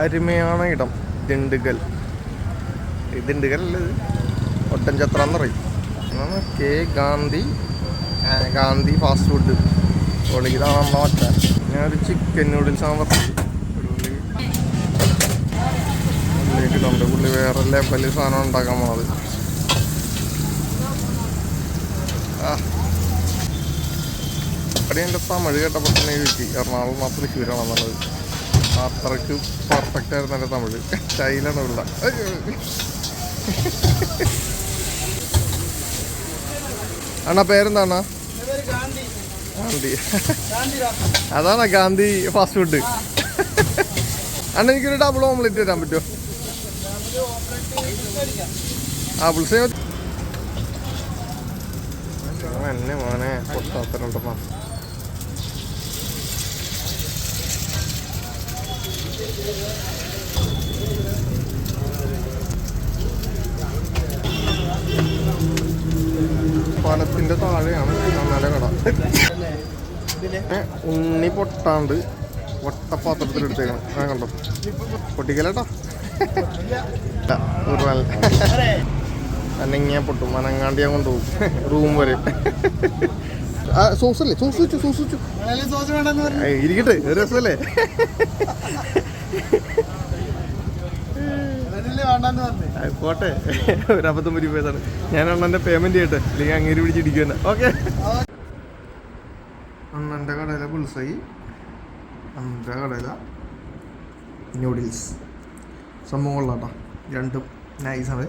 അരുമയാണ് ഇടം. ദിണ്ടുകൽ. ദിണ്ടുകലല്ല, ഇത് ഒട്ടൻചത്ര എന്ന് പറയും. K Gandhi fast food. ഇതാണ് നമ്മളെ മറ്റ. ഞാനൊരു ചിക്കൻ നൂഡിൽസാണ് പറഞ്ഞത്. പുള്ളി വേറെ ലെവലിൽ സാധനം ഉണ്ടാക്കാൻ പോണത്. അവിടെ എൻ്റെ തമിഴ് കേട്ടപ്പോൾ തന്നെ കിട്ടി. എറണാകുളം തൃശ്ശൂരാണെന്നുള്ളത്. അത്രയ്ക്ക് പെർഫെക്റ്റ് ആയിരുന്നു എൻ്റെ തമിഴ്. സ്റ്റൈലാണ് ഉള്ള. അണ്ണാ പേരെന്താണ്? ഗാന്ധി. അതാണോ ഗാന്ധി ഫാസ്റ്റ് ഫുഡ്? അണ്ണ എനിക്കൊരു ഡബിൾ ഓംലെറ്റ് തരാൻ പറ്റുമോ? ബുൾസൈ എന്നെ മോനെ പൊട്ടാത്തരണ്ടെന്നാ. പാലത്തിന്റെ താഴെയാണ് നല്ല കട. ഉണ്ണി പൊട്ടാണ്ട് വട്ടപാത്രത്തിൽ എടുത്തേക്കണം. ഞാൻ കണ്ടോ പൊട്ടിക്കലേട്ടാ. അനങ്ങിയാ പൊട്ടും. അനങ്ങാണ്ട് ഞാൻ കൊണ്ടുപോകും റൂം വരെ. സോസല്ലേ? സോസ് വെച്ചു ഇരിക്കട്ടെ, രസമല്ലേ? പോട്ടെ, ഒരു 59 രൂപയാണ്. ഞാൻ അണ്ണൻ്റെ പേയ്മെന്റ് ചെയ്യട്ടെ, അല്ലെങ്കിൽ അങ്ങേര് പിടിച്ചിടിക്കുക. ഓക്കെ. അണ്ണൻ്റെ കടയിലെ ബുൾസൈ, അണ്ണൻ്റെ കടയില നൂഡിൽസ് സംഭവം കൊള്ളാട്ടോ. രണ്ടും നൈസാണ്.